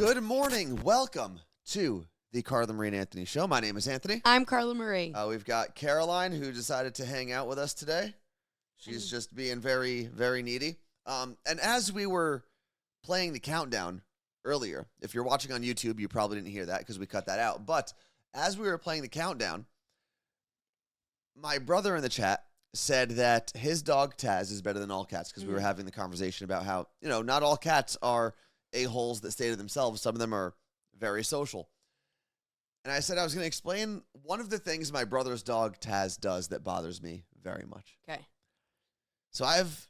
Good morning. Welcome to the Carla Marie and Anthony Show. My name is Anthony. I'm Carla Marie. We've got Caroline, who decided to hang out with us today. She's just being very, very needy. And as we were playing the countdown earlier, if you're watching on YouTube, you probably didn't hear that because we cut that out. But as we were playing the countdown, my brother in the chat said that his dog Taz is better than all cats because we were having the conversation about how, not all cats are a-holes that stay to themselves. Some of them are very social. And I said I was going to explain one of the things my brother's dog Taz does that bothers me very much. Okay. So I've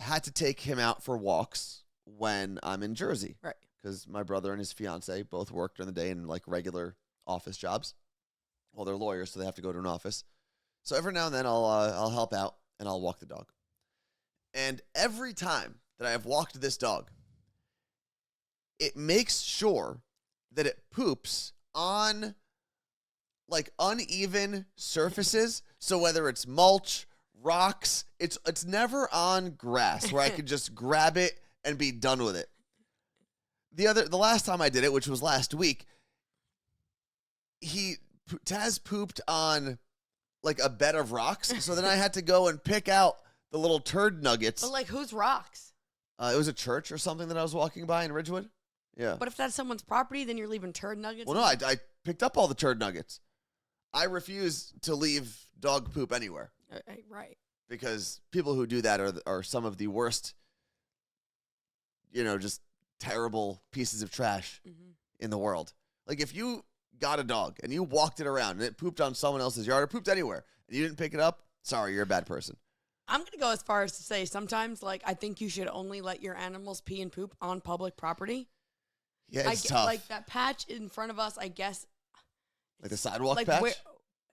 had to take him out for walks when I'm in Jersey. Right. Because my brother and his fiance both work during the day in like regular office jobs. Well, they're lawyers, so they have to go to an office. So every now and then I'll help out and I'll walk the dog. And every time that I have walked this dog, it makes sure that it poops on like uneven surfaces. So whether it's mulch, rocks, it's never on grass where I could just grab it and be done with it. The last time I did it, which was last week, Taz pooped on like a bed of rocks. So then I had to go and pick out the little turd nuggets. But like, whose rocks? It was a church or something that I was walking by in Ridgewood. Yeah. But if that's someone's property, then you're leaving turd nuggets? Well, no, I picked up all the turd nuggets. I refuse to leave dog poop anywhere. Right. Because people who do that are some of the worst, just terrible pieces of trash in the world. Like if you got a dog and you walked it around and it pooped on someone else's yard or pooped anywhere and you didn't pick it up, sorry, you're a bad person. I'm going to go as far as to say sometimes, I think you should only let your animals pee and poop on public property. Yeah, it's tough. Like that patch in front of us, I guess. Like the sidewalk patch?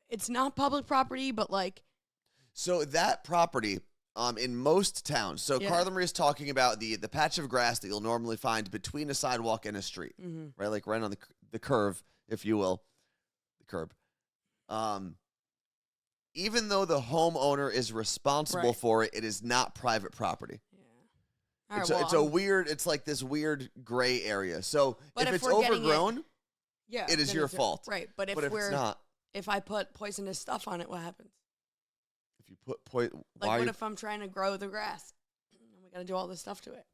It's not public property, but So that property, in most towns, Carla Marie is talking about the patch of grass that you'll normally find between a sidewalk and a street, right? Like right on the curve, if you will, the curb. Even though the homeowner is responsible for it, it is not private property. It's like this weird gray area. So if it's overgrown, it is your fault. Right. But if it's not, if I put poisonous stuff on it, what happens? If you put what if I'm trying to grow the grass? We got to do all this stuff to it.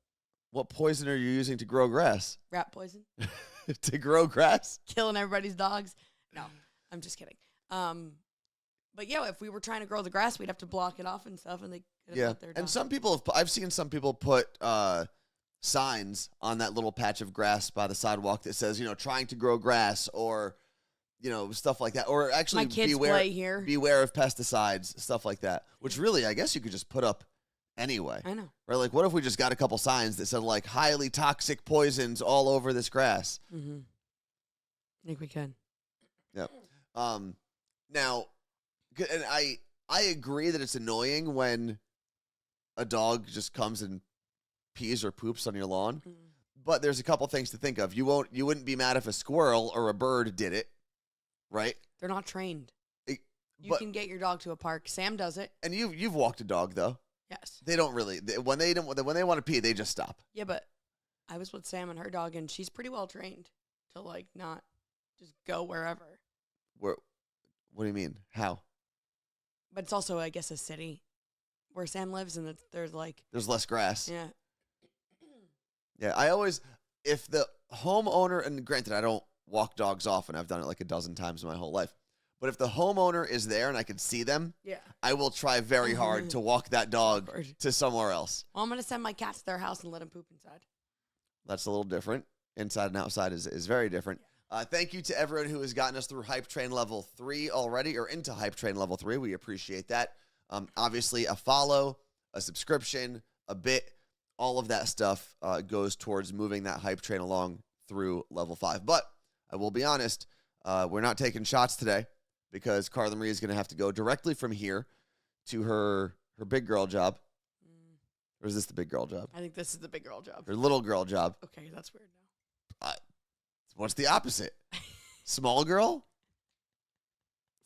What poison are you using to grow grass? Rat poison. To grow grass? Killing everybody's dogs? No, I'm just kidding. But yeah, if we were trying to grow the grass, we'd have to block it off and stuff, and they could have let their dog. And I've seen some people put signs on that little patch of grass by the sidewalk that says, trying to grow grass or, stuff like that. Or actually, my kids play here. Beware of pesticides, stuff like that. Which really, I guess you could just put up anyway. I know. Right? Like, what if we just got a couple signs that said, like, highly toxic poisons all over this grass? Mm-hmm. I think we can. Yep. Now, and I agree that it's annoying when a dog just comes and pees or poops on your lawn. But there's a couple things to think of. You wouldn't be mad if a squirrel or a bird did it, right? They're not trained. You can get your dog to a park. Sam does it. And you've walked a dog though. Yes. They don't really when they want to pee, they just stop. Yeah, but I was with Sam and her dog, and she's pretty well trained to not just go wherever. What do you mean? How? But it's also, I guess, a city where Sam lives, and there's less grass. Yeah. Yeah, if the homeowner, and granted, I don't walk dogs often. I've done it like a dozen times in my whole life. But if the homeowner is there and I can see them, I will try very hard to walk that dog to somewhere else. Well, I'm going to send my cat to their house and let him poop inside. That's a little different. Inside and outside is very different. Thank you to everyone who has gotten us through Hype Train Level 3 already, or into Hype Train Level 3. We appreciate that. Obviously, a follow, a subscription, a bit, all of that stuff goes towards moving that Hype Train along through Level 5. But I will be honest, we're not taking shots today because Carla Marie is going to have to go directly from here to her big girl job. Or is this the big girl job? I think this is the big girl job. Her little girl job. Okay, that's weird now. What's the opposite? Small girl?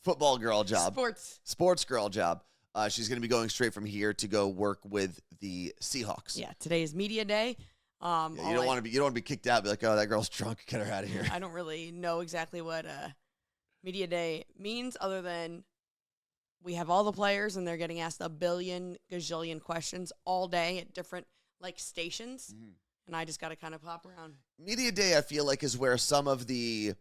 Football girl job. Sports girl job. She's going to be going straight from here to go work with the Seahawks. Yeah, today is media day. Yeah, you don't want to be kicked out. Be like, oh, that girl's drunk. Get her out of here. I don't really know exactly what media day means, other than we have all the players and they're getting asked a billion gazillion questions all day at different stations, and I just got to kind of pop around. Media day, I feel like, is where some of the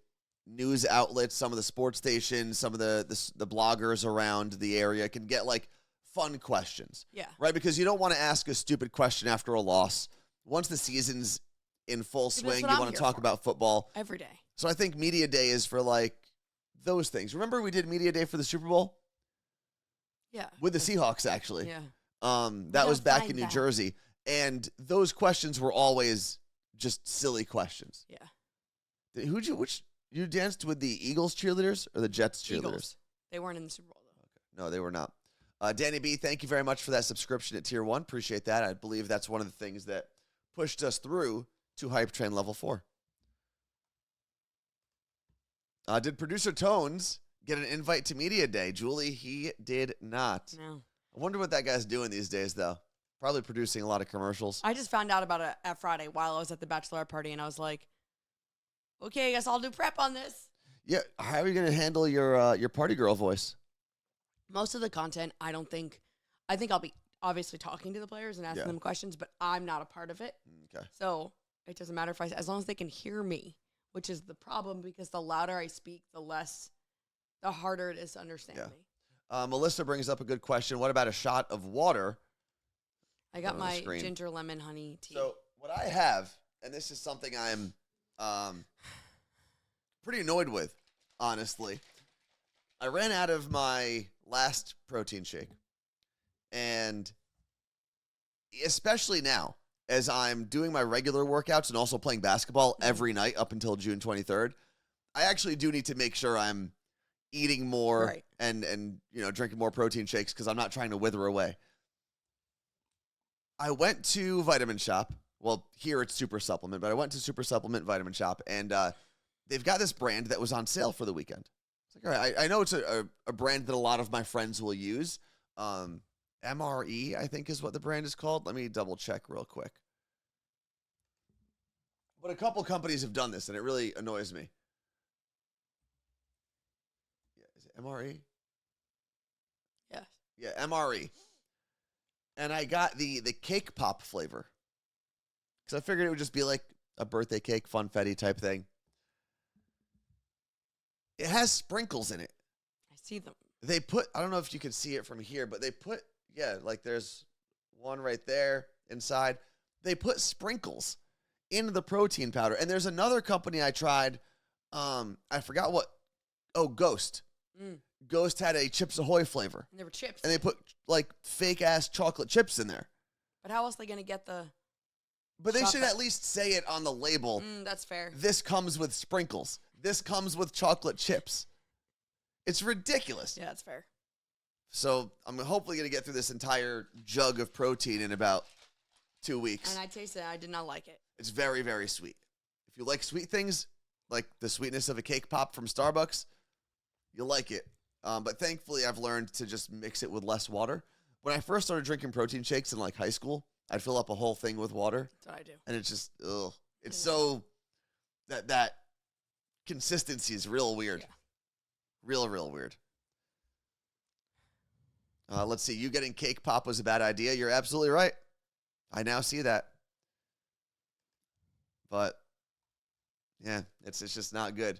news outlets, some of the sports stations, some of the bloggers around the area can get fun questions. Yeah. Right? Because you don't want to ask a stupid question after a loss. Once the season's in full swing, you want to talk about football every day. So I think media day is for those things. Remember we did media day for the Super Bowl? Yeah. With the Seahawks, actually. Yeah. That was back in New Jersey. And those questions were always just silly questions. Yeah. You danced with the Eagles cheerleaders or the Jets cheerleaders? Eagles. They weren't in the Super Bowl, though. Okay. No, they were not. Danny B, thank you very much for that subscription at Tier 1. Appreciate that. I believe that's one of the things that pushed us through to Hype Train Level 4. Did producer Tones get an invite to Media Day? Julie, he did not. No. I wonder what that guy's doing these days, though. Probably producing a lot of commercials. I just found out about it at Friday while I was at the Bachelorette party, and I was like, okay, I guess I'll do prep on this. Yeah, how are you going to handle your party girl voice? Most of the content, I think I'll be obviously talking to the players and asking them questions, but I'm not a part of it. Okay. So it doesn't matter as long as they can hear me, which is the problem, because the louder I speak, the harder it is to understand me. Melissa brings up a good question. What about a shot of water? I got my ginger lemon honey tea. So what I have, and this is something I'm pretty annoyed with, honestly. I ran out of my last protein shake. And especially now, as I'm doing my regular workouts and also playing basketball every night up until June 23rd, I actually do need to make sure I'm eating more and drinking more protein shakes because I'm not trying to wither away. I went to Vitamin Shop. Well, here it's Super Supplement, but I went to Super Supplement Vitamin Shop, and they've got this brand that was on sale for the weekend. It's like, all right, I know it's a brand that a lot of my friends will use. MRE, I think, is what the brand is called. Let me double check real quick. But a couple companies have done this, and it really annoys me. Yeah, is it MRE? Yes. Yeah, MRE. And I got the cake pop flavor. Because I figured it would just be like a birthday cake, funfetti type thing. It has sprinkles in it. I see them. They put, I don't know if you can see it from here, but they put, there's one right there inside. They put sprinkles in the protein powder. And there's another company I tried. I forgot what. Oh, Ghost. Ghost had a Chips Ahoy flavor. And there were chips. And they put fake ass chocolate chips in there. But how else are they going to get the But they should at least say it on the label. That's fair. This comes with sprinkles. This comes with chocolate chips. It's ridiculous. Yeah, that's fair. So I'm hopefully going to get through this entire jug of protein in about 2 weeks. And I tasted it. I did not like it. It's very, very sweet. If you like sweet things, like the sweetness of a cake pop from Starbucks, you'll like it. But thankfully, I've learned to just mix it with less water. When I first started drinking protein shakes in high school, I'd fill up a whole thing with water. That's what I do. And it's just, it's so, that consistency is real weird. Yeah. Real weird. Let's see. You getting cake pop was a bad idea. You're absolutely right. I now see that. But, yeah, it's just not good.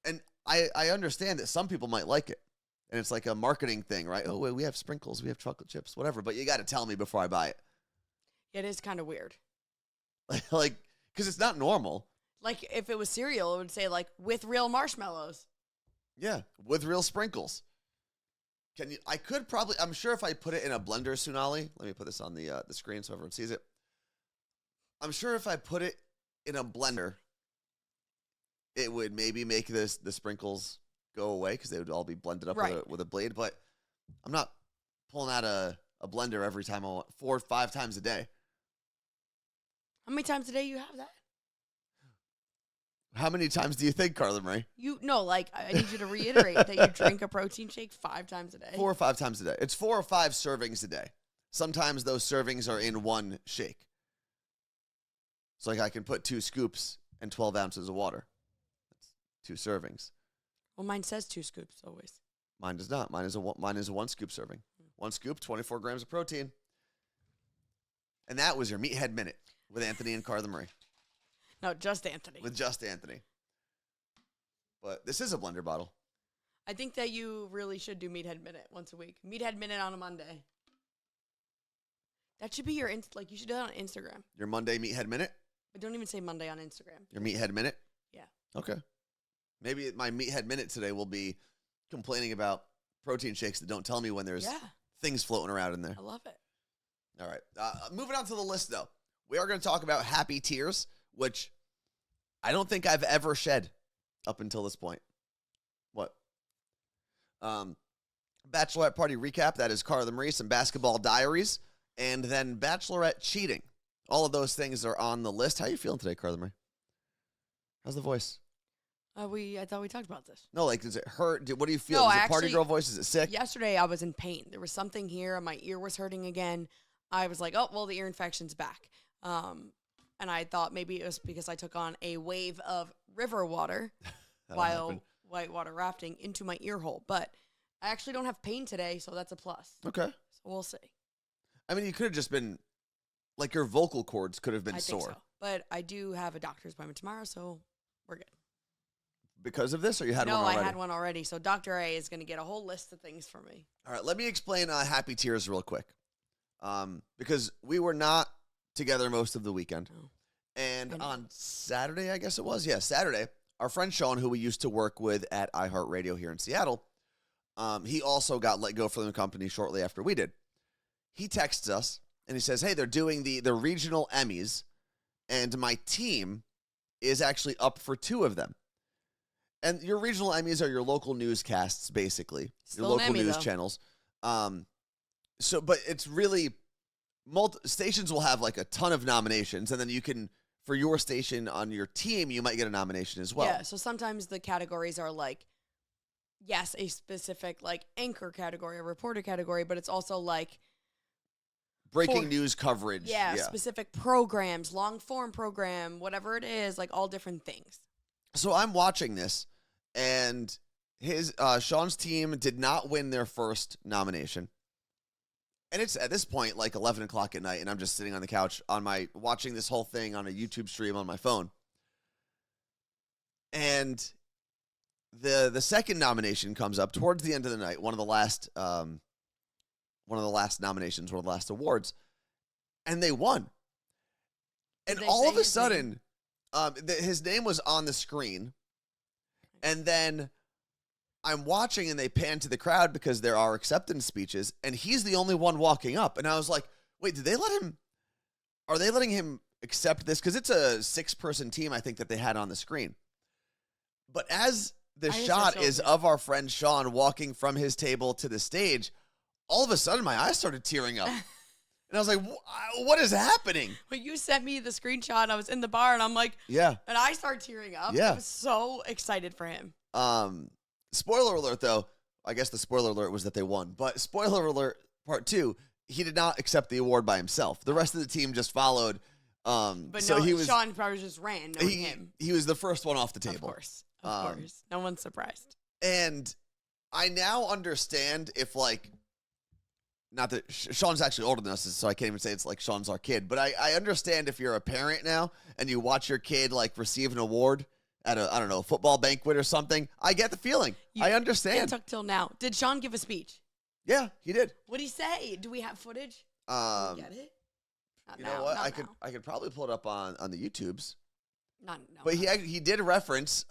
And I understand that some people might like it. And it's like a marketing thing, right? Oh, we have sprinkles. We have chocolate chips, whatever. But you got to tell me before I buy it. It is kind of weird. Because it's not normal. If it was cereal, it would say, with real marshmallows. Yeah, with real sprinkles. I'm sure if I put it in a blender, Sunali, let me put this on the screen so everyone sees it. I'm sure if I put it in a blender, it would maybe make the sprinkles go away because they would all be blended up with a blade. But I'm not pulling out a blender every time I want 4 or 5 times a day. How many times a day you have that? How many times do you think, Carla Marie? I need you to reiterate that you drink a protein shake 5 times a day. 4 or 5 times a day. It's 4 or 5 servings a day. Sometimes those servings are in one shake. So like I can put 2 scoops and 12 ounces of water. That's 2 servings. Well, mine says 2 scoops always. Mine does not. Mine is a 1 scoop serving. 1 scoop, 24 grams of protein. And that was your Meathead Minute with Anthony and Carla Marie. No, just Anthony. With just Anthony. But this is a blender bottle. I think that you really should do Meathead Minute once a week. Meathead Minute on a Monday. That should be your, you should do that on Instagram. Your Monday Meathead Minute? But don't even say Monday on Instagram. Your Meathead Minute? Yeah. Okay. Maybe my Meathead Minute today will be complaining about protein shakes that don't tell me when there's things floating around in there. I love it. All right. Moving on to the list, though. We are going to talk about happy tears, which I don't think I've ever shed up until this point. What? Bachelorette party recap. That is Carla Marie, some basketball diaries, and then Bachelorette cheating. All of those things are on the list. How are you feeling today, Carla Marie? How's the voice? I thought we talked about this. No, like, does it hurt? What do you feel? No, is it party girl voice? Is it sick? Yesterday, I was in pain. There was something here, and my ear was hurting again. I was like, oh, well, the ear infection's back. And I thought maybe it was because I took on a wave of river water while whitewater rafting into my ear hole. But I actually don't have pain today, so that's a plus. Okay. So we'll see. I mean, you could have just been, like, your vocal cords could have been sore. Think so. But I do have a doctor's appointment tomorrow, so we're good. Because of this, or you had one already? No, I had one already. So Dr. A is going to get a whole list of things for me. All right, let me explain happy tears real quick. Because we were not together most of the weekend. Oh. And on Saturday, I guess it was. Yeah, Saturday, our friend Sean, who we used to work with at iHeartRadio here in Seattle, he also got let go from the company shortly after we did. He texts us, and he says, hey, they're doing the regional Emmys, and my team is actually up for 2 of them. And your regional Emmys are your local newscasts, basically. Still your local Emmy, news though. channels. But it's really, stations will have like a ton of nominations, and then you can, for your station on your team, you might get a nomination as well. Yeah, so sometimes the categories are like, yes, a specific like anchor category, a reporter category, but it's also like breaking news coverage. Yeah, specific programs, long form program, whatever it is, like all different things. So I'm watching this, and Sean's team did not win their first nomination. And it's at this point like 11 o'clock at night, and I'm just sitting on the couch watching this whole thing on a YouTube stream on my phone. And the second nomination comes up towards the end of the night, one of the last nominations, one of the last awards, and they won. And all of a sudden, his name was on the screen, and then I'm watching, and they pan to the crowd because there are acceptance speeches, and he's the only one walking up. And I was like, wait, are they letting him accept this? Because it's a 6-person team, I think, that they had on the screen. But as the shot is of our friend Sean walking from his table to the stage, all of a sudden my eyes started tearing up. And I was like, what is happening? When you sent me the screenshot, I was in the bar, and I'm like, yeah. And I started tearing up. Yeah. I was so excited for him. Spoiler alert, though. I guess the spoiler alert was that they won. But spoiler alert part 2, he did not accept the award by himself. The rest of the team just followed. But so no, Sean probably just ran, knowing him. He was the first one off the table. Of course. No one's surprised. And I now understand if, like, not that Sean's actually older than us, so I can't even say it's like Sean's our kid. But I understand if you're a parent now and you watch your kid, like, receive an award at a football banquet or something. I get the feeling. I understand. It took till now. Did Sean give a speech? Yeah, he did. What'd he say? Do we have footage? Can we get it? You know what? I could probably pull it up on the YouTubes. No. But he did reference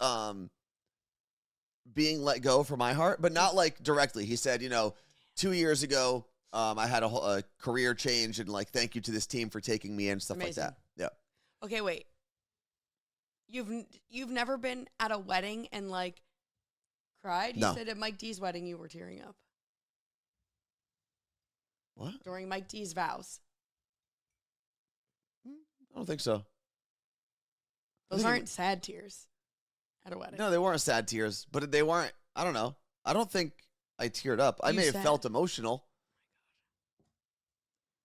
being let go from iHeart, but not like directly. He said, 2 years ago, I had a career change, and like, thank you to this team for taking me in, stuff Amazing. like that. Yeah. Okay, wait. You've never been at a wedding and like cried? You said at Mike D's wedding you were tearing up. What? During Mike D's vows. I don't think so. Those aren't sad tears at a wedding. No, they weren't sad tears, but they weren't, I don't know. I don't think I teared up. I may have felt emotional.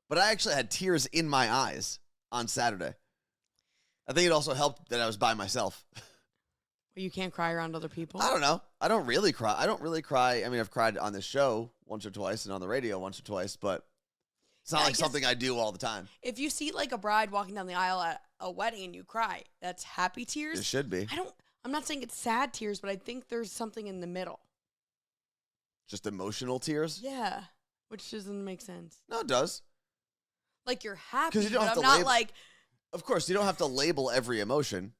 But I actually had tears in my eyes on Saturday. I think it also helped that I was by myself. You can't cry around other people. I don't know. I don't really cry. I mean, I've cried on this show once or twice and on the radio once or twice, but it's not like something I do all the time. If you see like a bride walking down the aisle at a wedding and you cry, that's happy tears. It should be. I'm not saying it's sad tears, but I think there's something in the middle. Just emotional tears? Yeah, which doesn't make sense. No, it does. Like you're happy, Because you don't have to not like. Of course, you don't have to label every emotion.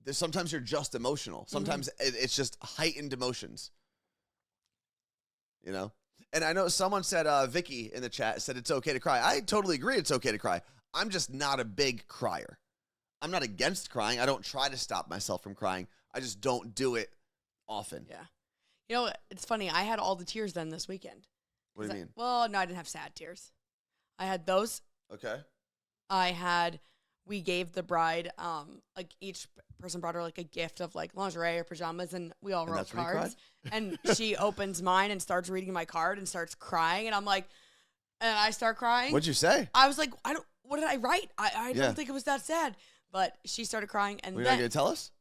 Sometimes you're just emotional. Sometimes it's just heightened emotions. You know? And I know someone said, Vicky in the chat said it's okay to cry. I totally agree it's okay to cry. I'm just not a big crier. I'm not against crying. I don't try to stop myself from crying. I just don't do it often. Yeah. You know, it's funny. I had all the tears done this weekend. What do you mean? Well, no, I didn't have sad tears. I had those. Okay. We gave the bride, like each person brought her like a gift of like lingerie or pajamas, and we all wrote cards. And she opens mine and starts reading my card and starts crying, and I'm like, and I start crying. What'd you say? I was like, what did I write? I don't think it was that sad. But she started crying, and You're not going to tell us?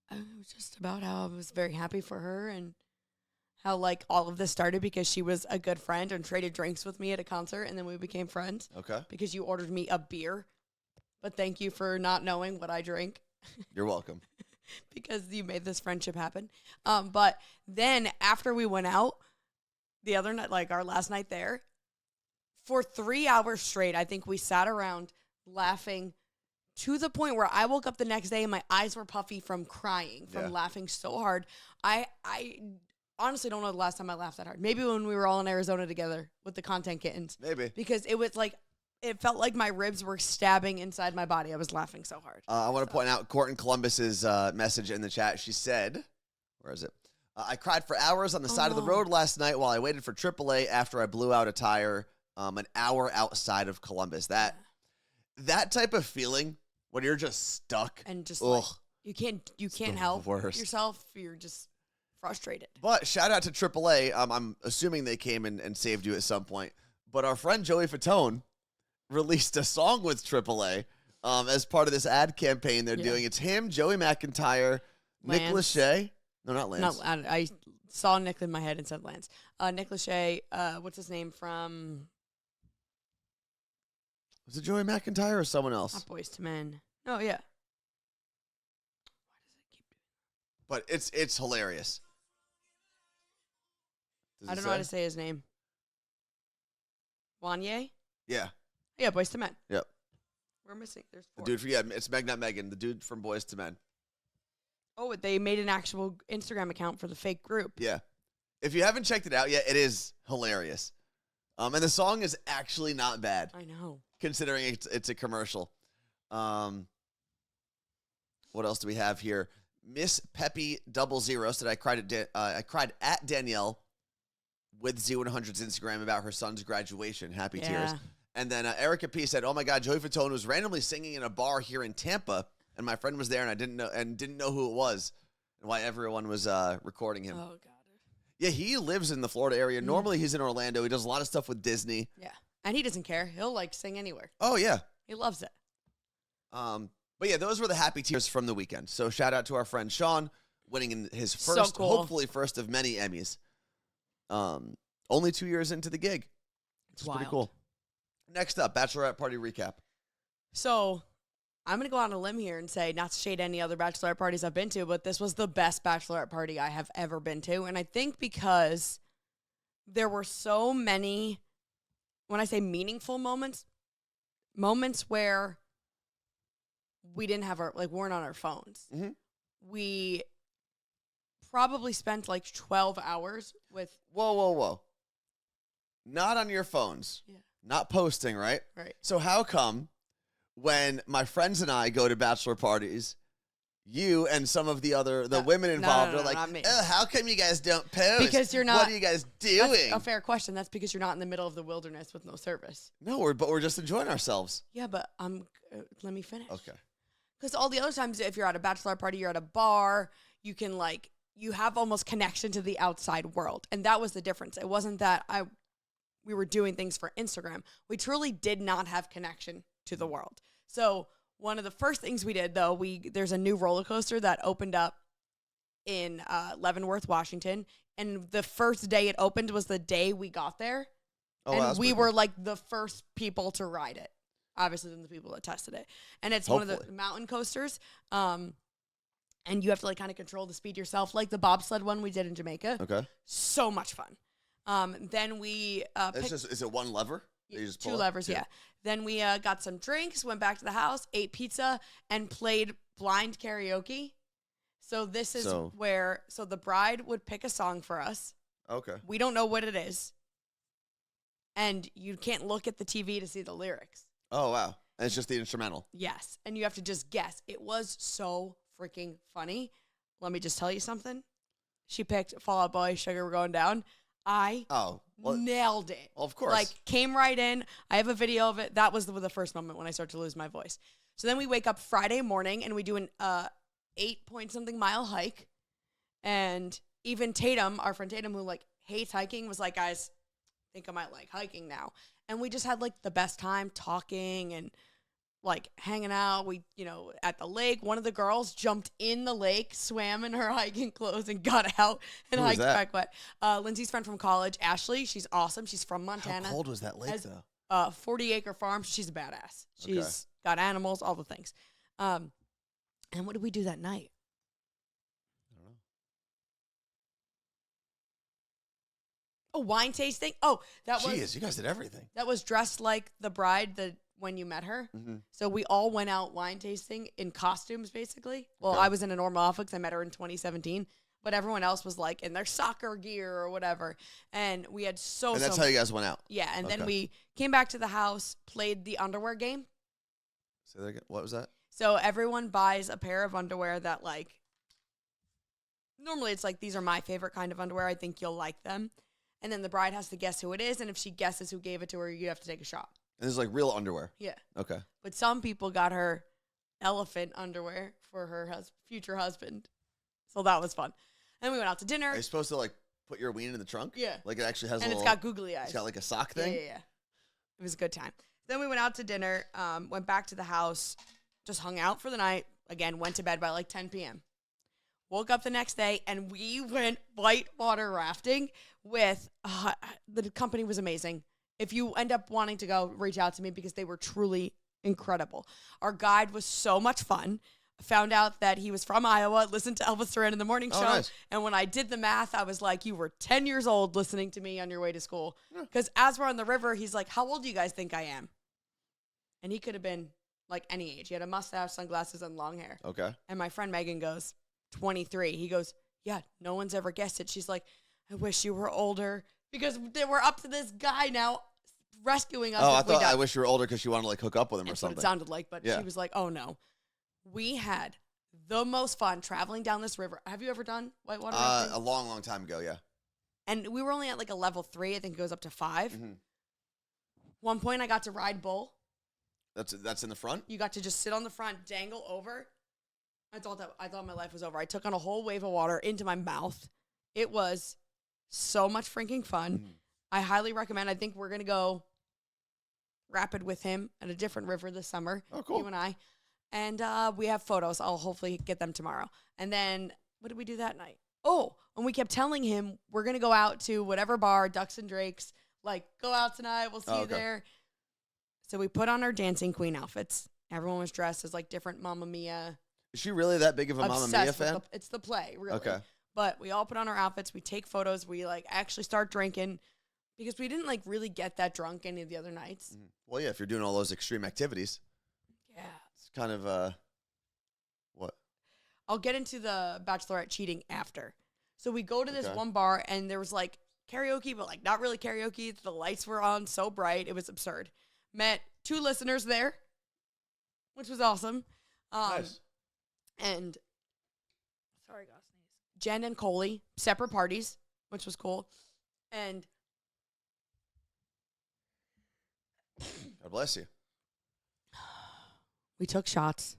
It was just about how I was very happy for her and how like all of this started because she was a good friend and traded drinks with me at a concert, and then we became friends. Okay. Because you ordered me a beer. But thank you for not knowing what I drink. You're welcome. Because you made this friendship happen. But then after we went out the other night, like our last night there, for 3 hours straight, I think we sat around laughing to the point where I woke up the next day and my eyes were puffy from crying, from laughing so hard. I honestly don't know the last time I laughed that hard. Maybe when we were all in Arizona together with the content kittens. Maybe. Because it was like, it felt like my ribs were stabbing inside my body. I was laughing so hard. I want to point out Courtney Columbus's message in the chat. She said, where is it? I cried for hours on the side of the road last night while I waited for AAA after I blew out a tire an hour outside of Columbus. That type of feeling when you're just stuck. And just like, you can't help worst. yourself. You're just frustrated. But shout out to AAA. I'm assuming they came and saved you at some point. But our friend Joey Fatone released a song with AAA as part of this ad campaign they're doing. It's him, Joey McIntyre, Nick Lachey. No, not Lance. No, I saw Nick in my head and said Lance. Nick Lachey, what's his name from? Was it Joey McIntyre or someone else? Not Boys to Men. Oh, yeah. But it's hilarious. I don't know how to say his name. Wanye? Yeah. Yeah, Boys to Men. Yep. We're missing. There's 4. The dude, it's Meg, not Megan. The dude from Boys to Men. Oh, they made an actual Instagram account for the fake group. Yeah. If you haven't checked it out yet, it is hilarious. And the song is actually not bad. I know. Considering it's a commercial. What else do we have here? Miss Peppy 00 said I cried at Danielle with Z100's Instagram about her son's graduation. Happy tears. And then Erica P said, "Oh my God, Joey Fatone was randomly singing in a bar here in Tampa, and my friend was there, and I didn't know who it was, and why everyone was recording him." Oh God. Yeah, he lives in the Florida area. Normally, he's in Orlando. He does a lot of stuff with Disney. Yeah, and he doesn't care. He'll like sing anywhere. Oh yeah, he loves it. But yeah, those were the happy tears from the weekend. So shout out to our friend Sean winning in his first, hopefully first of many Emmys. Only 2 years into the gig. It's pretty cool. Next up, Bachelorette party recap. So I'm going to go on a limb here and say, not to shade any other Bachelorette parties I've been to, but this was the best Bachelorette party I have ever been to. And I think because there were so many, when I say meaningful moments where we didn't have weren't on our phones. Mm-hmm. We probably spent like 12 hours with. Whoa. Not on your phones. Yeah. Not posting, right? Right. So how come when my friends and I go to bachelor parties, you and some of the women involved are like, "Oh, how come you guys don't post? Because you're not. What are you guys doing?" That's a fair question. That's because you're not in the middle of the wilderness with no service. No, we're just enjoying ourselves. Yeah, but let me finish. Okay. Because all the other times, if you're at a bachelor party, you're at a bar, you can you have almost connection to the outside world, and that was the difference. It wasn't that we were doing things for Instagram. We truly did not have connection to the world. So one of the first things we did, though, there's a new roller coaster that opened up in Leavenworth, Washington. And the first day it opened was the day we got there. Oh, and wow, that's we pretty were cool. like the first people to ride it. Obviously, than the people that tested it. And it's one of the Hopefully. mountain coasters. And you have to like kind of control the speed yourself, like the bobsled one we did in Jamaica. Okay. So much fun. Then we Is it one lever? that you just pull two up? levers, Two. yeah. Then we got some drinks, went back to the house, ate pizza, and played blind karaoke. So this is where the bride would pick a song for us. Okay. We don't know what it is. And you can't look at the TV to see the lyrics. Oh, wow. And it's just the instrumental. Yes. And you have to just guess. It was so freaking funny. Let me just tell you something. She picked Fall Out Boy, Sugar We're Going Down. Nailed it. Well, of course. Like, came right in. I have a video of it. That was the first moment when I started to lose my voice. So then we wake up Friday morning and we do an 8-point-something mile hike. And even Tatum, our friend Tatum, who like hates hiking, was like, guys, I think I might like hiking now. And we just had like the best time talking and like hanging out. We, at the lake, one of the girls jumped in the lake, swam in her hiking clothes and got out and hiked back wet. Lindsay's friend from college, Ashley. She's awesome. She's from Montana. How cold was that lake though? 40-acre farm. She's a badass. She's got animals, all the things. And what did we do that night? I don't know. Oh, wine tasting. Oh, Jeez, you guys did everything. That was dressed like the bride when you met her. Mm-hmm. So we all went out wine tasting in costumes, basically. Well, Okay. I was in a normal outfit because I met her in 2017. But everyone else was like in their soccer gear or whatever. And we had And that's how you guys went out? Yeah, and then Okay. we came back to the house, played the underwear game. Say that again. What was that? So everyone buys a pair of underwear that like, normally it's like, these are my favorite kind of underwear. I think you'll like them. And then the bride has to guess who it is. And if she guesses who gave it to her, you have to take a shot. And this is like real underwear. Yeah. Okay. But some people got her elephant underwear for her future husband. So that was fun. And we went out to dinner. Are you supposed to like put your ween in the trunk? Yeah. Like it actually has And a it's little... got googly eyes. It's got like a sock thing? Yeah. It was a good time. Then we went out to dinner, went back to the house, just hung out for the night. Again, went to bed by like 10 p.m. Woke up the next day, and we went whitewater rafting with, the company was amazing. If you end up wanting to go, reach out to me because they were truly incredible. Our guide was so much fun. Found out that he was from Iowa, listened to Elvis Duran in the morning show. Nice. And when I did the math, I was like, you were 10 years old listening to me on your way to school. Because as we're on the river, he's like, how old do you guys think I am? And he could have been like any age. He had a mustache, sunglasses, and long hair. Okay. And my friend Megan goes, 23. He goes, yeah, no one's ever guessed it. She's like, I wish you were older. Because they were up to this guy now rescuing us. Oh, I thought I wish you were older because you wanted to like hook up with him or That's what something. it sounded like. But Yeah. she was like, oh, no. We had the most fun traveling down this river. Have you ever done whitewater rafting? A long, long time ago, yeah. And we were only at like a level 3. I think it goes up to 5. Mm-hmm. One point I got to ride bull. That's in the front? You got to just sit on the front, dangle over. I thought my life was over. I took on a whole wave of water into my mouth. It was so much freaking fun. Mm-hmm. I highly recommend. I think we're going to go rapid with him at a different river this summer. Oh, cool. You and I. And we have photos. I'll hopefully get them tomorrow. And then what did we do that night? Oh, and we kept telling him we're going to go out to whatever bar, Ducks and Drakes. Like, go out tonight. We'll see you there. So we put on our dancing queen outfits. Everyone was dressed as like different Mamma Mia. Is she really that big of a Mamma Mia fan? It's the play, really. Okay. But we all put on our outfits. We take photos. We like actually start drinking because we didn't like really get that drunk any of the other nights. Mm-hmm. Well, yeah, if you're doing all those extreme activities. Yeah. It's kind of, what? I'll get into the Bachelorette cheating after. So we go to this Okay. one bar and there was like karaoke, but like not really karaoke. The lights were on so bright. It was absurd. Met 2 listeners there, which was awesome. Nice. And sorry, gosh, Jen and Coley, separate parties, which was cool. And God bless you. we took shots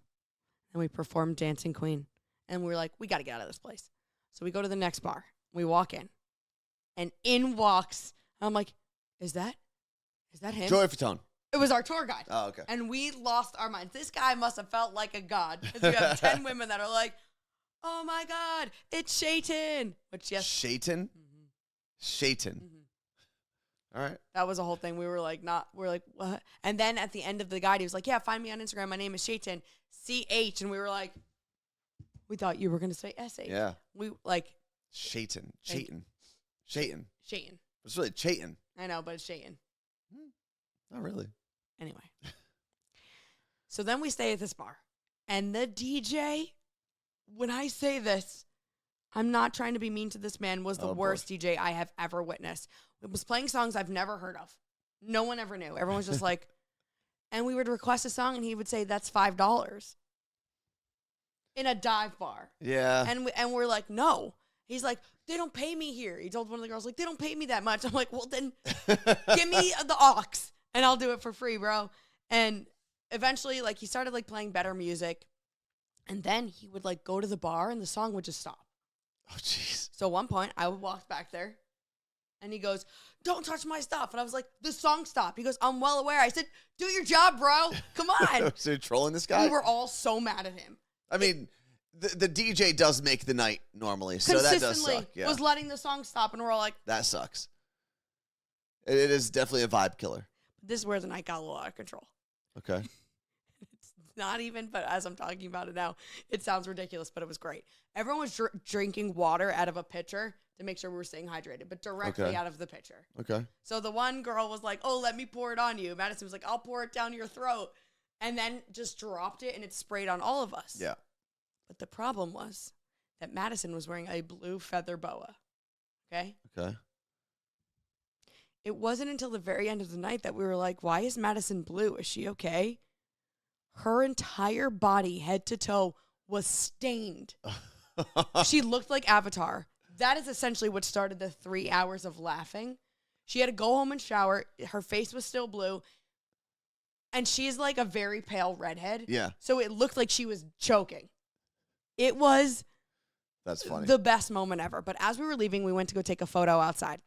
and we performed Dancing Queen. And we were like, we got to get out of this place. So we go to the next bar. We walk in. And in walks, I'm like, is that him? Joey Fatone. It was our tour guide. Oh, okay. And we lost our minds. This guy must have felt like a god because you have 10 women that are like, oh my God, it's Shaitan. Which, yes. Shaitan? Mm-hmm. Shaitan. Mm-hmm. All right. That was a whole thing. We're like, what? And then at the end of the guide, he was like, yeah, find me on Instagram. My name is Shaitan, CH. And we were like, we thought you were going to say SH. Yeah. We like. Shaitan. Shaitan. It's really Chaitan. I know, but it's Shaitan. Not really. Anyway. So then we stay at this bar. And the DJ, when I say this, I'm not trying to be mean to this man, was the worst DJ I have ever witnessed. It was playing songs I've never heard of. No one ever knew. Everyone was just like, and we would request a song and he would say, that's $5 in a dive bar. Yeah. And we're like, no. He's like, they don't pay me here. He told one of the girls, like, they don't pay me that much. I'm like, well, then give me the aux and I'll do it for free, bro. And eventually, like, he started, like, playing better music. And then he would, like, go to the bar and the song would just stop. Oh, jeez. So at one point, I would walk back there and he goes, don't touch my stuff. And I was like, the song stopped. He goes, I'm well aware. I said, do your job, bro. Come on. So you're trolling this guy? We were all so mad at him. I mean, the DJ does make the night normally, so that does suck. Yeah. Was letting the song stop, and we're all like, that sucks. It is definitely a vibe killer. this is where the night got a little out of control. Okay. It's not even, but as I'm talking about it now, it sounds ridiculous, but it was great. Everyone was drinking water out of a pitcher to make sure we were staying hydrated, but directly out of the pitcher. Okay. So the one girl was like, oh, let me pour it on you. Madison was like, I'll pour it down your throat. And then just dropped it, and it sprayed on all of us. Yeah. But the problem was that Madison was wearing a blue feather boa. Okay? Okay. It wasn't until the very end of the night that we were like, why is Madison blue? Is she okay? Her entire body, head to toe, was stained. She looked like Avatar. That is essentially what started the 3 hours of laughing. She had to go home and shower. Her face was still blue. And she's like a very pale redhead. Yeah. So it looked like she was choking. It was That's funny. the best moment ever. But as we were leaving, we went to go take a photo outside.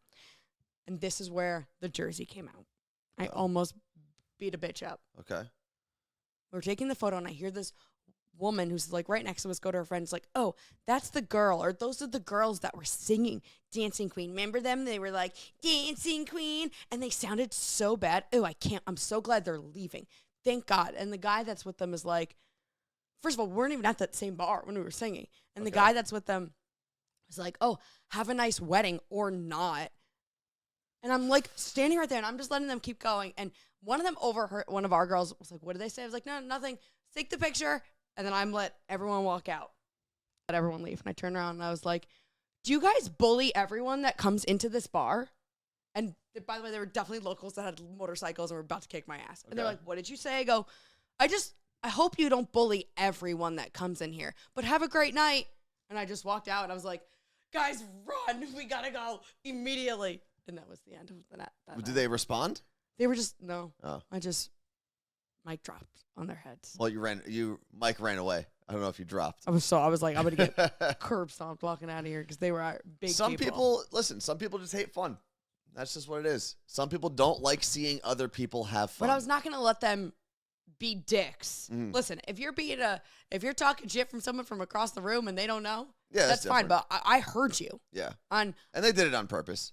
And this is where the jersey came out. I almost beat a bitch up. Okay. We're taking the photo, and I hear this woman who's like right next to us go to her friends like, oh, that's the girl, or those are the girls that were singing Dancing Queen. Remember them? They were like, Dancing Queen. And they sounded so bad. Oh, I'm so glad they're leaving. Thank God. And the guy that's with them is like, first of all, we weren't even at that same bar when we were singing. And the guy that's with them was like, oh, have a nice wedding or not. And I'm like standing right there, and I'm just letting them keep going. And one of them overheard, one of our girls was like, what did they say? I was like, no, nothing. Take the picture. And then I'm let everyone walk out. Let everyone leave. And I turned around, and I was like, do you guys bully everyone that comes into this bar? And by the way, there were definitely locals that had motorcycles and were about to kick my ass. And they're like, what did you say? I go, I hope you don't bully everyone that comes in here, but have a great night. And I just walked out, and I was like, guys, run. We got to go immediately. And that was the end of the night. Did they respond? They were just, no. Oh. Mic dropped on their heads. Well, Mike ran away. I don't know if you dropped. I was like, I'm going to get curb stomped walking out of here because they were big Some people just hate fun. That's just what it is. Some people don't like seeing other people have fun. But I was not going to let them be dicks. Listen, if you're talking shit from someone from across the room and they don't know, that's fine. But I heard you. Yeah. And they did it on purpose.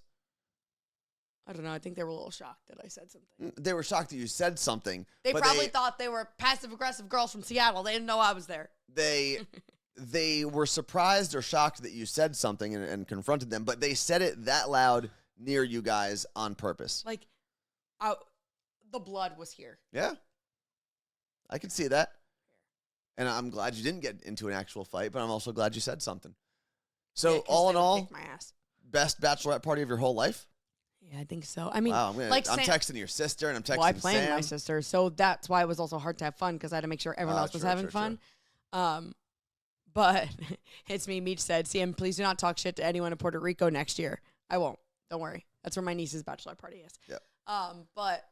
I don't know. I think they were a little shocked that I said something. They were shocked that you said something. They probably thought they were passive-aggressive girls from Seattle. They didn't know I was there. They were surprised or shocked that you said something and confronted them, but they said it that loud near you guys on purpose. Like, the blood was here. Yeah. I can see that. And I'm glad you didn't get into an actual fight, but I'm also glad you said something. So, all in all, my ass. Best bachelorette party of your whole life? Yeah, I think so. I mean, wow, I'm texting your sister, and I'm texting Sam. Well, I planned my sister, so that's why it was also hard to have fun, because I had to make sure everyone else was having fun. But it's me. Meech said, Sam, please do not talk shit to anyone in Puerto Rico next year. I won't. Don't worry. That's where my niece's bachelorette party is. Yeah. But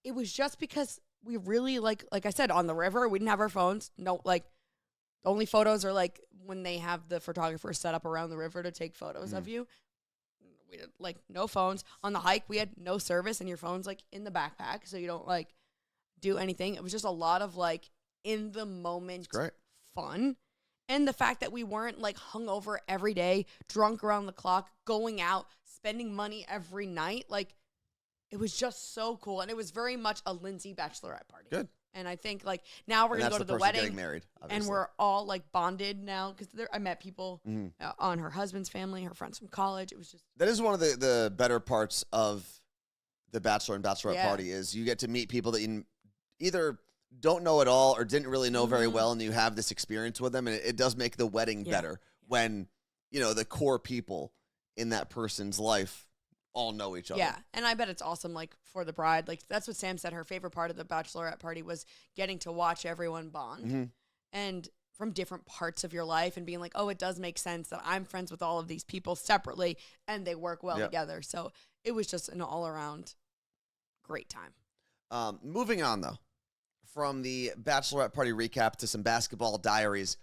it was just because we really, like I said, on the river, we didn't have our phones. No, like, the only photos are, like, when they have the photographer set up around the river to take photos of you. we had like no phones. On the hike, we had no service, and your phone's like in the backpack, so you don't like do anything. It was just a lot of like in the moment fun. And the fact that we weren't like hungover every day, drunk around the clock, going out, spending money every night. Like, it was just so cool. And it was very much a Lindsay Bachelorette party. Good. And I think like now we're going to go to the wedding. Getting married, obviously. And we're all like bonded now because I met people on her husband's family, her friends from college. It was just. That is one of the better parts of the Bachelor and Bachelorette party is you get to meet people that you either don't know at all or didn't really know very well, and you have this experience with them, and it does make the wedding better when, you know, the core people in that person's life all know each other. Yeah, and I bet it's awesome, like, for the bride. Like, that's what Sam said. Her favorite part of the Bachelorette party was getting to watch everyone bond. And from different parts of your life and being like, oh, it does make sense that I'm friends with all of these people separately, and they work well together. So it was just an all-around great time. Moving on, though. From the Bachelorette party recap to some basketball diaries.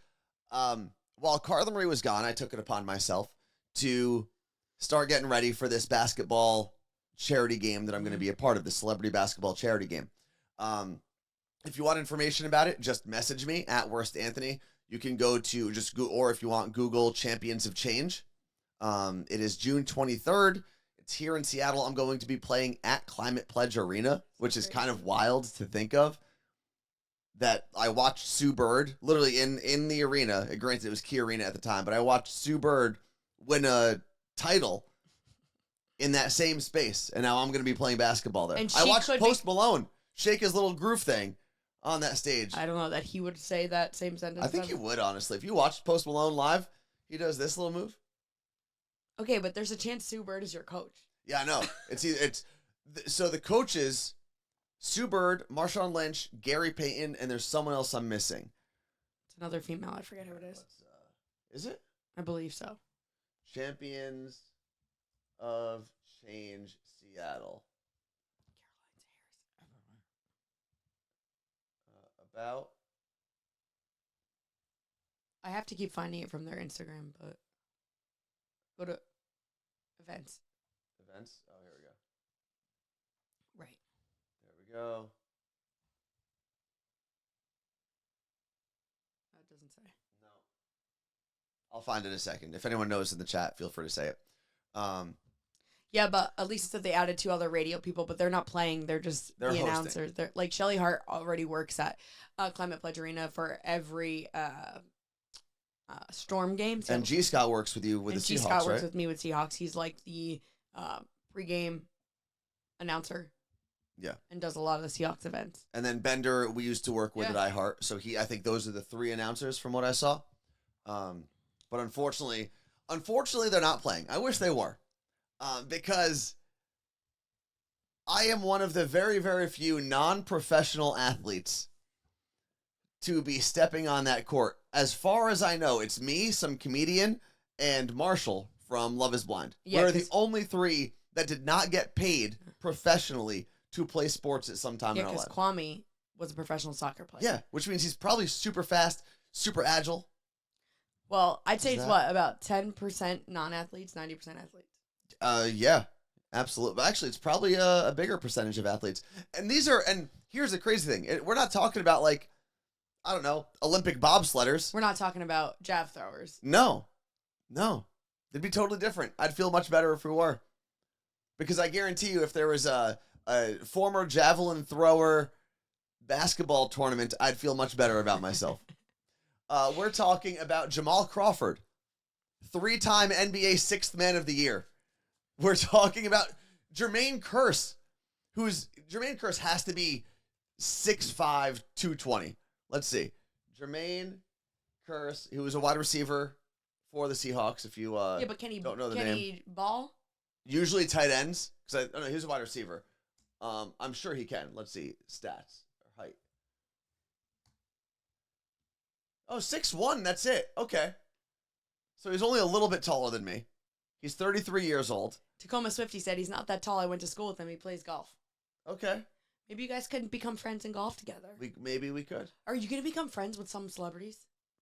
While Carla Marie was gone, I took it upon myself to start getting ready for this basketball charity game that I'm going to be a part of, the celebrity basketball charity game. If you want information about it, just message me at Worst Anthony. You can go to just Google, or if you want, Google Champions of Change. It is June 23rd. It's here in Seattle. I'm going to be playing at Climate Pledge Arena, which is kind of wild to think of. That I watched Sue Bird, literally in the arena. Granted, it was Key Arena at the time, but I watched Sue Bird win a title in that same space, and now I'm going to be playing basketball there. And I watched Post Malone shake his little groove thing on that stage. I don't know that he would say that same sentence. I think he would, honestly. If you watched Post Malone live, he does this little move. Okay, but there's a chance Sue Bird is your coach. Yeah, I know. So the coaches, Sue Bird, Marshawn Lynch, Gary Payton, and there's someone else I'm missing. It's another female. I forget who it is. Is it? I believe so. Champions of Change Seattle. About. I have to keep finding it from their Instagram, but go to events. Events? Oh, here we go. Right. There we go. That doesn't say. No. I'll find it in a second. If anyone knows in the chat, feel free to say it. Yeah, but at least that they added 2 other radio people, but they're not playing. They're just the hosting. announcers. They're like Shelly Hart already works at Climate Pledge Arena for every Storm game. So, and G. Scott works with you with the Seahawks, G. Scott works right? with me with Seahawks. He's like the pregame announcer. Yeah. And does a lot of the Seahawks events. And then Bender, we used to work with at iHeart. So I think those are the 3 announcers from what I saw. But unfortunately, they're not playing. I wish they were. Because I am one of the very, very few non-professional athletes to be stepping on that court. As far as I know, it's me, some comedian, and Marshall from Love is Blind. Yeah, We're the only 3 that did not get paid professionally to play sports at some time in our life. Yeah, because Kwame was a professional soccer player. Yeah, which means he's probably super fast, super agile. Well, I'd say it's about 10% non-athletes, 90% athletes. Yeah, absolutely. But actually, it's probably a bigger percentage of athletes. And here's the crazy thing. We're not talking about, like, I don't know, Olympic bobsledders. We're not talking about jav throwers. No. It'd be totally different. I'd feel much better if we were. Because I guarantee you, if there was a former javelin thrower basketball tournament, I'd feel much better about myself. We're talking about Jamal Crawford, 3-time NBA 6th Man of the Year. We're talking about Jermaine Kearse, Jermaine Kearse has to be 6'5", 220. Let's see. Jermaine Kearse, who was a wide receiver for the Seahawks, if you but can he, don't know the can name. he ball? Usually tight ends, because I don't know, he was a wide receiver. I'm sure he can. Let's see. Stats or height. Oh, 6'1", that's it. Okay. So he's only a little bit taller than me. He's 33 years old. Tacoma Swifty said he's not that tall. I went to school with him. He plays golf. Okay. Maybe you guys could become friends in golf together. Maybe we could. Are you going to become friends with some celebrities?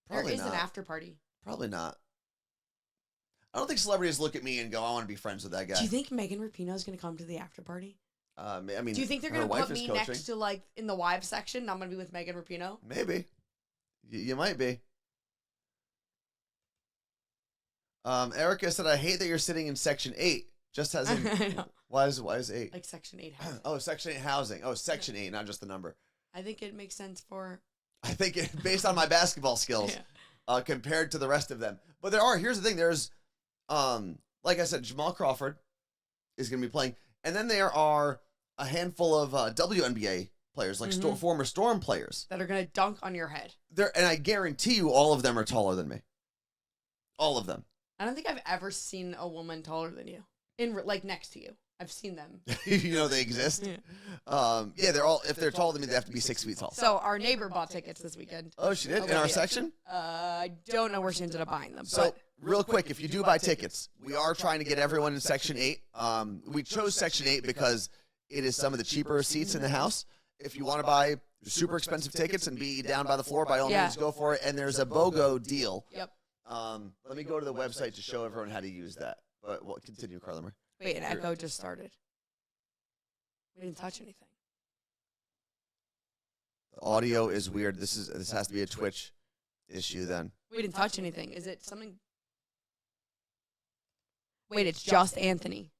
Probably there is not. an after party. Probably not. I don't think celebrities look at me and go, I want to be friends with that guy. Do you think Megan Rapinoe is going to come to the after party? I mean, Do you think they're her going to wife put is me coaching. next to, like, in the wives section? I'm going to be with Megan Rapinoe? Maybe. You might be. Erica said, I hate that you're sitting in Section 8. Just as in, I know. why is 8? Like Section 8 housing. Oh, Section 8 housing. Oh, Section 8, not just the number. I think it makes sense for... I think based on my basketball skills compared to the rest of them. But here's the thing, there's, like I said, Jamal Crawford is going to be playing. And then there are a handful of WNBA players, like former Storm players. that are going to dunk on your head. And I guarantee you all of them are taller than me. All of them. I don't think I've ever seen a woman taller than you. Like next to you. I've seen them. You know they exist? Yeah, they're all, if they're taller than me, they have to be 6 feet tall. So our neighbor bought tickets this weekend. Oh, she did? In our section? I don't know where she ended up buying them. So, real quick, if you do buy tickets, we are trying to get everyone in Section 8. We chose Section 8 because it is some of the cheaper seats in the house. If you want to buy super expensive tickets and be down by the floor, by all means, go for it. And there's a BOGO deal. Yep. Let me go to the website to show everyone how to use that. But we'll continue, Carla Marie. Wait, an echo just started. We didn't touch anything. The audio is weird. This has to be a Twitch issue then. We didn't touch anything. Is it something? Wait, it's just Anthony.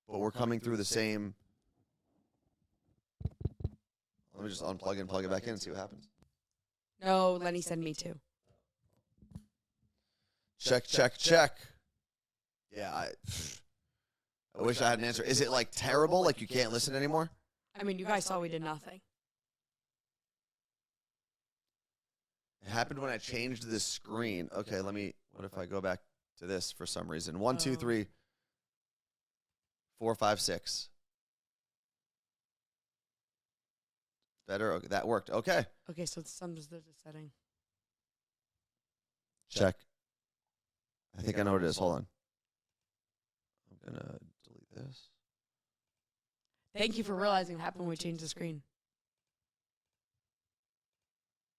But we're coming through the same. Let me just unplug and plug it back in and see what happens. No, Lenny said me too. Check. Yeah, I wish I had an answer. Is it like terrible? Like you can't listen anymore? I mean, you guys saw we did nothing. It happened when I changed the screen. Okay, what if I go back to this for some reason? 1, 2, 3, 4, 5, 6. Better? Okay, that worked. Okay. Okay, so there's a setting. Check. I think I know what it is. Hold on. I'm going to delete this. Thank you for realizing what happened when we changed the screen.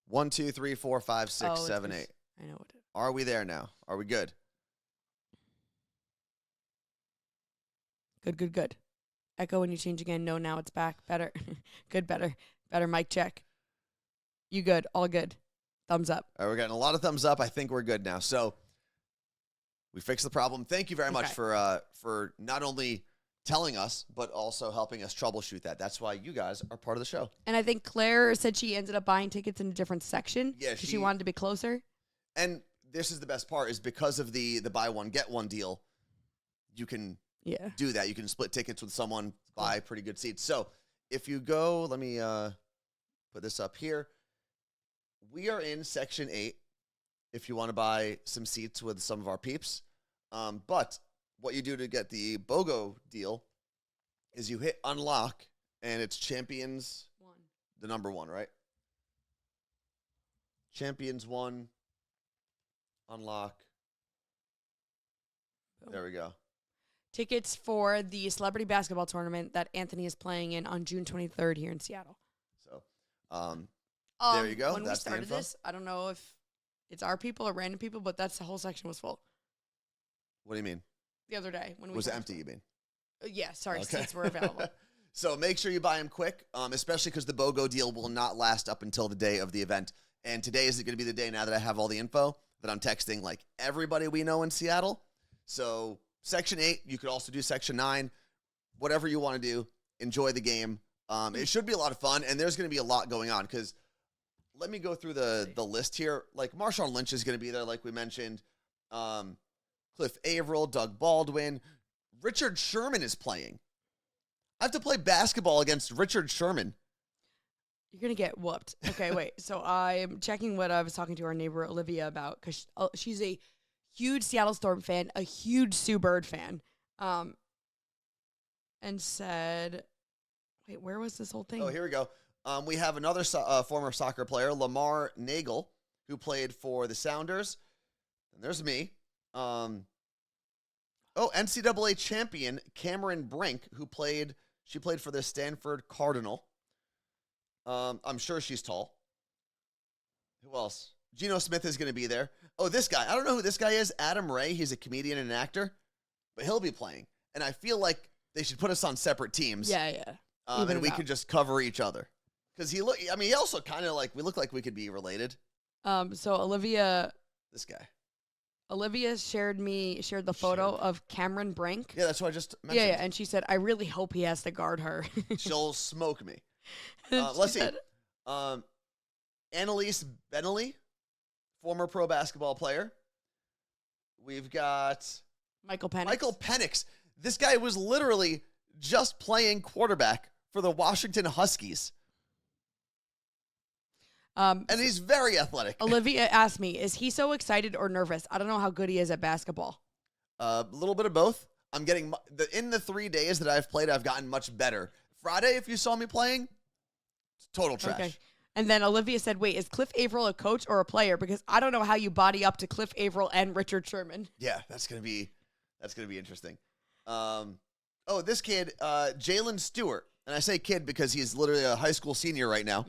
1, 2, 3, 4, 5, 6, 7, 8. I know what it is. Are we there now? Are we good? Good. Echo when you change again. No, now it's back. Better. Good, better. Better mic check. You good. All good. Thumbs up. All right, we're getting a lot of thumbs up. I think we're good now. So we fixed the problem. Thank you very much for not only telling us, but also helping us troubleshoot that. That's why you guys are part of the show. And I think Claire said she ended up buying tickets in a different section. Yeah, she wanted to be closer. And this is the best part, is because of the buy one, get one deal, you can do that. You can split tickets with someone, buy pretty good seats. So if you go, let me put this up here. We are in Section 8 if you want to buy some seats with some of our peeps. But what you do to get the BOGO deal is you hit unlock, and it's Champions 1. The number 1, right? Champions 1, unlock. Boom. There we go. Tickets for the celebrity basketball tournament that Anthony is playing in on June 23rd here in Seattle. So, there you go. When That's we started the info. this, I don't know if it's our people or random people, but the whole section was full. What do you mean? The other day when we Was it empty, you mean? Yeah, sorry, Okay. seats were available. So make sure you buy them quick, especially because the BOGO deal will not last up until the day of the event. And today is going to be the day, now that I have all the info, that I'm texting like everybody we know in Seattle. So Section 8, you could also do Section 9, whatever you want to do. Enjoy the game. It should be a lot of fun, and there's going to be a lot going on because let me go through the list here. Like Marshawn Lynch is going to be there, like we mentioned. Cliff Averill, Doug Baldwin. Richard Sherman is playing. I have to play basketball against Richard Sherman. You're going to get whooped. Okay, wait. So I'm checking what I was talking to our neighbor Olivia about because she's a huge Seattle Storm fan, a huge Sue Bird fan, and said, wait, where was this whole thing? Oh, here we go. We have another former soccer player, Lamar Nagel, who played for the Sounders. And there's me. NCAA champion Cameron Brink, she played for the Stanford Cardinal. I'm sure she's tall. Who else? Geno Smith is going to be there. Oh, this guy. I don't know who this guy is. Adam Ray. He's a comedian and an actor, but he'll be playing. And I feel like they should put us on separate teams. Yeah. And we could just cover each other. Because he also kind of like, we look like we could be related. So Olivia This guy. shared the photo of Cameron Brink. Yeah, that's what I just mentioned. Yeah, and she said, I really hope he has to guard her. She'll smoke me. She Let's see. said- Annalise Bentley, former pro basketball player. We've got Michael Penix. Michael Penix. This guy was literally just playing quarterback for the Washington Huskies. And he's very athletic. Olivia asked me, is he so excited or nervous? I don't know how good he is at basketball. A little bit of both. I'm getting in the 3 days that I've played, I've gotten much better. Friday, if you saw me playing, it's total trash. Okay. And then Olivia said, wait, is Cliff Averill a coach or a player? Because I don't know how you body up to Cliff Averill and Richard Sherman. Yeah, that's gonna be interesting. This kid, Jalen Stewart, and I say kid because he's literally a high school senior right now.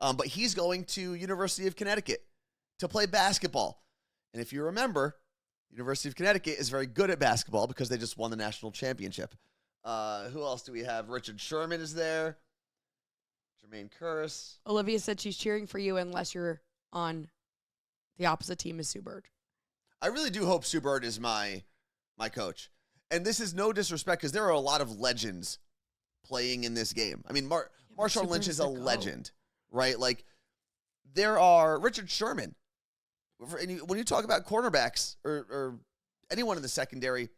But he's going to University of Connecticut to play basketball. And if you remember, University of Connecticut is very good at basketball because they just won the national championship. Who else do we have? Richard Sherman is there. Jermaine Curris. Olivia said she's cheering for you unless you're on the opposite team as Sue Bird. I really do hope Sue Bird is my coach. And this is no disrespect because there are a lot of legends playing in this game. I mean, Marshawn Lynch is a legend, right? Like, there are Richard Sherman. When you talk about cornerbacks or anyone in the secondary,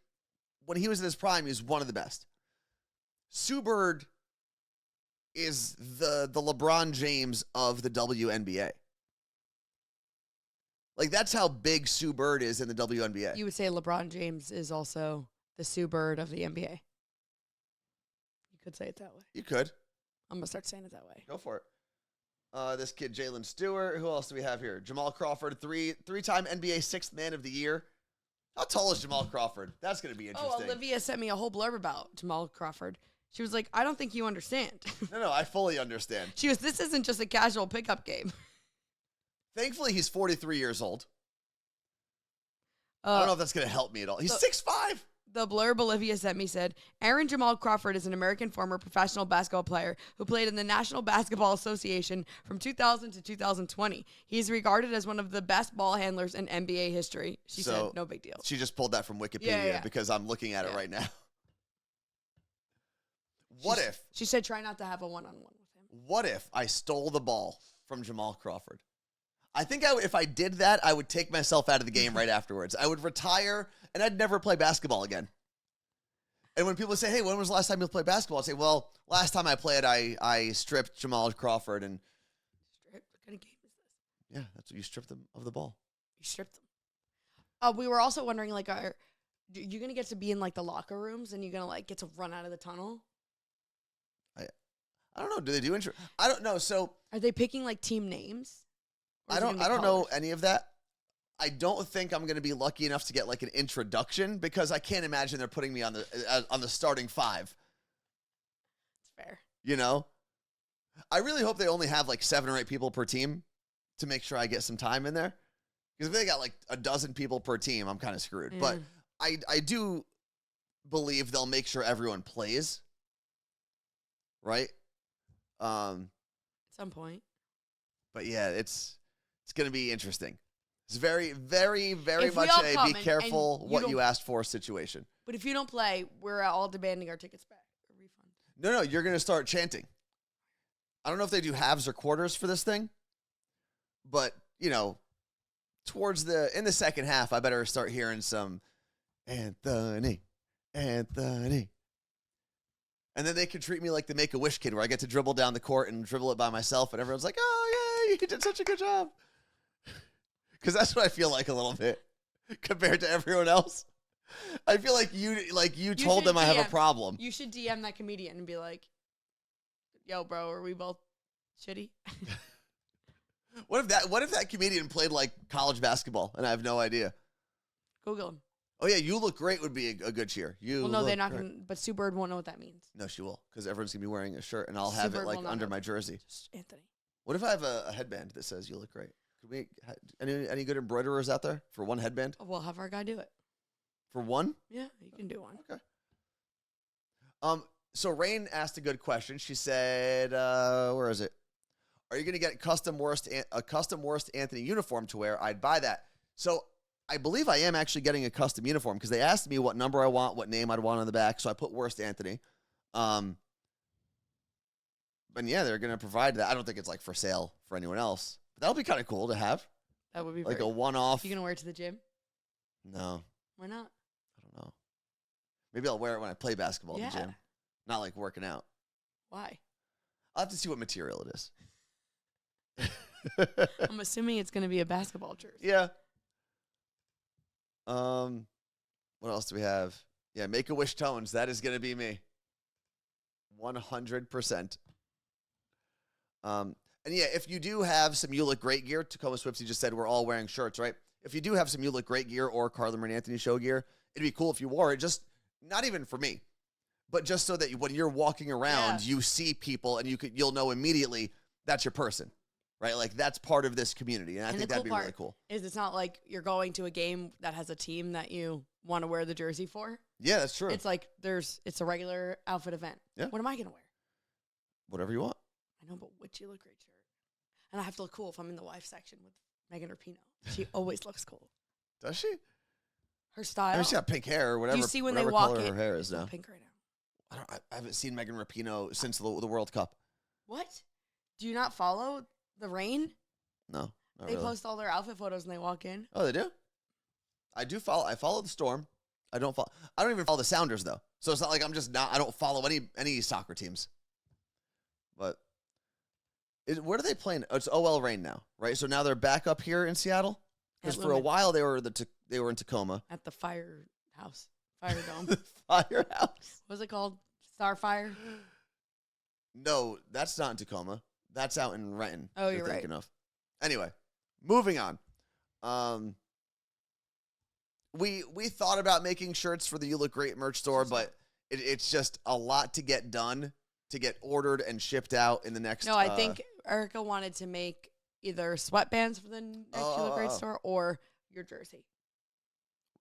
when he was in his prime, he was one of the best. Sue Bird is the LeBron James of the WNBA. Like, that's how big Sue Bird is in the WNBA. You would say LeBron James is also the Sue Bird of the NBA. You could say it that way. You could. I'm going to start saying it that way. Go for it. This kid, Jalen Stewart. Who else do we have here? Jamal Crawford, three-time NBA Sixth Man of the Year. How tall is Jamal Crawford? That's going to be interesting. Oh, Olivia sent me a whole blurb about Jamal Crawford. She was like, I don't think you understand. No, I fully understand. She goes, this isn't just a casual pickup game. Thankfully, he's 43 years old. I don't know if that's going to help me at all. He's 6'5". The blurb Olivia sent me said, Aaron Jamal Crawford is an American former professional basketball player who played in the National Basketball Association from 2000 to 2020. He is regarded as one of the best ball handlers in NBA history. She said, no big deal. She just pulled that from Wikipedia because I'm looking at it right now. She said try not to have a one-on-one with him. What if I stole the ball from Jamal Crawford? I think if I did that, I would take myself out of the game right afterwards. I would retire, and I'd never play basketball again. And when people say, hey, when was the last time you played basketball? I'd say, well, last time I played, I stripped Jamal Crawford. And Strip? What kind of game is this? Yeah, that's what you stripped them of the ball. You stripped them. We were also wondering, like, are you going to get to be in, like, the locker rooms, and you're going to, like, get to run out of the tunnel? I don't know. Do they do intro? I don't know. So are they picking, like, team names? I don't know any of that. I don't think I'm going to be lucky enough to get like an introduction because I can't imagine they're putting me on the starting five. It's fair. You know, I really hope they only have like 7 or 8 people per team to make sure I get some time in there. Because if they got like a dozen people per team, I'm kind of screwed. But I do believe they'll make sure everyone plays. Right? At some point. But yeah, it's going to be interesting. It's very, very, very If much a be careful and what you asked for situation. But if you don't play, we're all demanding our tickets back. A refund. No, you're going to start chanting. I don't know if they do halves or quarters for this thing. But, you know, in the second half, I better start hearing some Anthony. And then they can treat me like the Make-A-Wish kid where I get to dribble down the court and dribble it by myself and everyone's like, oh, yay, you did such a good job. Because that's what I feel like a little bit compared to everyone else. I feel like you told them I have a problem. You should DM that comedian and be like, yo, bro, are we both shitty? What if that comedian played like college basketball and I have no idea? Google him. Oh, yeah, you look great would be a good cheer. Well, no, they're not going to, but Sue Bird won't know what that means. No, she will, because everyone's going to be wearing a shirt, and I'll have it, like, under my jersey. Just Anthony. What if I have a headband that says, you look great? Could we any good embroiderers out there for one headband? We'll have our guy do it. For one? Yeah, you can do one. Okay. So Rain asked a good question. She said, where is it? Are you going to get a custom worst Anthony uniform to wear? I'd buy that. So I believe I am actually getting a custom uniform because they asked me what number I want, what name I'd want on the back. So I put worst Anthony. But yeah, they're going to provide that. I don't think it's like for sale for anyone else. But that would be kind of cool to have. That would be like a one-off. You going to wear it to the gym? No. Why not? I don't know. Maybe I'll wear it when I play basketball in the Yeah. gym. Not like working out. Why? I'll have to see what material it is. I'm assuming it's going to be a basketball jersey. Yeah. What else do we have? Yeah, Make-A-Wish tones. That is going to be me. 100%. And yeah, if you do have some You Look Great gear, Tacoma Swifty just said we're all wearing shirts, right? If you do have some You Look Great gear or Carla Marie and Anthony show gear, it'd be cool if you wore it. Just not even for me, but just so that when you're walking around, you see people and you'll know immediately that's your person, right? Like that's part of this community, and I think that'd be really cool. Is it's not like you're going to a game that has a team that you want to wear the jersey for? Yeah, that's true. It's like it's a regular outfit event. Yeah. What am I gonna wear? Whatever you want. I know, but which You Look Great shirt? And I have to look cool if I'm in the wife section with Megan Rapinoe. She always looks cool. Does she? Her style. I mean, she's got pink hair or whatever. Do you see when they whatever walk color in? her hair is now. Pink right now. I haven't seen Megan Rapinoe since the World Cup. What? Do you not follow the Rain? No, not They really. post all their outfit photos when they walk in. Oh, they do? I do follow. I follow the Storm. I don't even follow the Sounders though. So it's not like I don't follow any soccer teams. But where do they play? It's OL Reign now, right? So now they're back up here in Seattle because for a while they were in Tacoma at the Fire Dome. The Firehouse. What's it called? Starfire. No, that's not in Tacoma. That's out in Renton. Oh, you're right. Thinking of. Anyway, moving on. We thought about making shirts for the You Look Great merch store, but it's just a lot to get done, to get ordered and shipped out in the next. No, I think Erica wanted to make either sweatbands for the next You Look Great store or your jersey.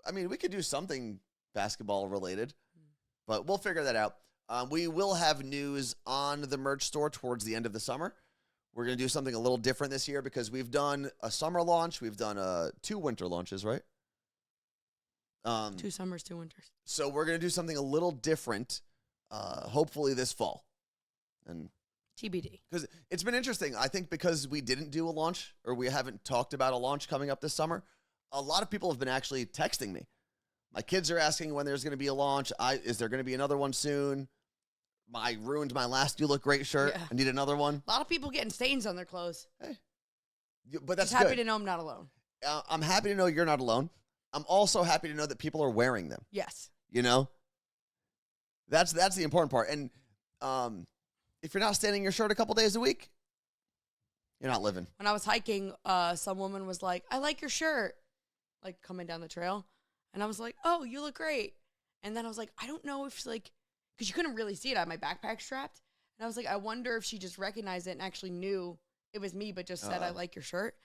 I mean, we could do something basketball related, but we'll figure that out. We will have news on the merch store towards the end of the summer. We're going to do something a little different this year because we've done a summer launch. We've done 2 winter launches, right? 2 summers, 2 winters. So we're going to do something a little different, hopefully this fall. And TBD. Because it's been interesting. I think because we didn't do a launch or we haven't talked about a launch coming up this summer, a lot of people have been actually texting me. My kids are asking when there's going to be a launch. Is there going to be another one soon? I ruined my last You Look Great shirt. Yeah. I need another one. A lot of people getting stains on their clothes. Hey. But that's just happy good. to know I'm not alone. I'm happy to know you're not alone. I'm also happy to know that people are wearing them. Yes. You know? That's the important part. And if you're not staining your shirt a couple days a week, you're not living. When I was hiking, some woman was like, I like your shirt, like coming down the trail. And I was like, oh, you look great. And then I was like, I don't know if she's like, because you couldn't really see it. I had my backpack strapped. And I was like, I wonder if she just recognized it and actually knew it was me, but just said, I like your shirt.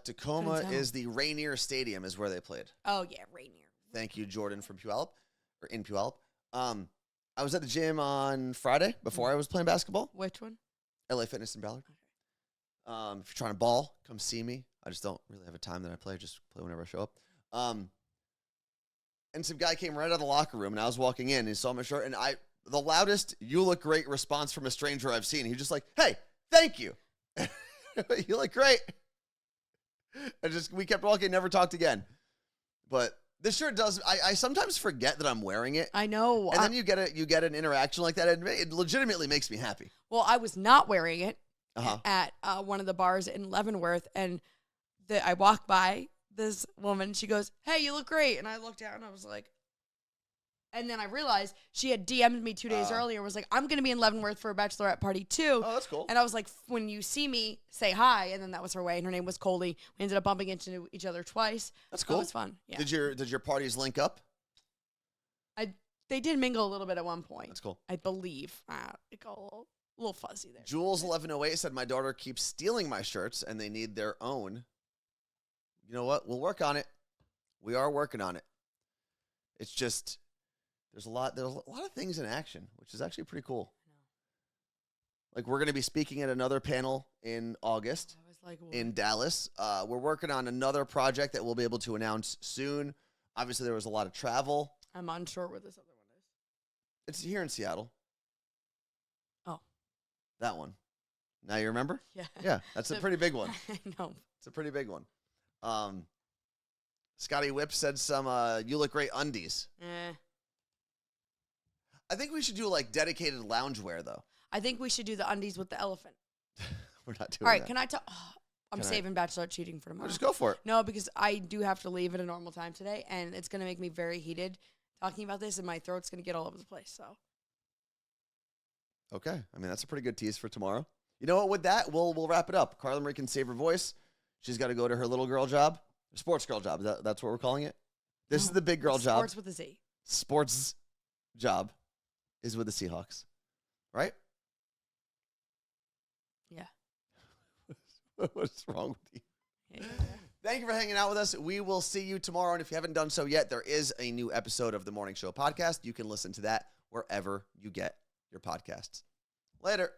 Tacoma is the Rainier Stadium is where they played. Oh, yeah, Rainier. Thank you, Jordan from Puyallup, or in Puyallup. I was at the gym on Friday before I was playing basketball. Which one? LA Fitness in Ballard. Okay. If you're trying to ball, come see me. I just don't really have a time that I play. Just play whenever I show up. And some guy came right out of the locker room, and I was walking in, and he saw my shirt, and the loudest "You look great" response from a stranger I've seen. He was just like, "Hey, thank you. You look great." And we kept walking, never talked again. But this shirt does. I sometimes forget that I'm wearing it. I know. And then you get an interaction like that, and it legitimately makes me happy. Well, I was not wearing it at one of the bars in Leavenworth, and I walked by this woman. She goes, "Hey, you look great." And I looked down, and I was like, and then I realized she had DM'd me 2 days earlier and was like, I'm going to be in Leavenworth for a Bachelorette party too. Oh, that's cool. And I was like, when you see me, say hi. And then that was her way. And her name was Coley. We ended up bumping into each other twice. That's cool. It was fun. Yeah. Did your parties link up? They did mingle a little bit at one point. That's cool. I believe. It got a little fuzzy there. Jules 1108 said, my daughter keeps stealing my shirts and they need their own. You know what? We'll work on it. We are working on it. It's just, there's a lot of things in action, which is actually pretty cool. Like, we're going to be speaking at another panel in August in Dallas. We're working on another project that we'll be able to announce soon. Obviously, there was a lot of travel. I'm unsure where this other one is. It's here in Seattle. Oh. That one. Now you remember? Yeah. Yeah, that's a pretty big one. I know. It's a pretty big one. Scotty Whip said some you look great undies. I think we should do like dedicated loungewear though. I think we should do the undies with the elephant. We're not doing All right, that. can I tell? Oh, I'm saving Bachelorette cheating for tomorrow. Well, just go for it. No, because I do have to leave at a normal time today, and it's going to make me very heated talking about this, and my throat's going to get all over the place. So. Okay. I mean, that's a pretty good tease for tomorrow. You know what? With that, we'll wrap it up. Carla Marie can save her voice. She's got to go to her little girl job. Sports girl job. That's what we're calling it? This is the big girl job. Sports with a Z. Sports job is with the Seahawks. Right? Yeah. What's wrong with you? Yeah. Thank you for hanging out with us. We will see you tomorrow. And if you haven't done so yet, there is a new episode of the Morning Show podcast. You can listen to that wherever you get your podcasts. Later.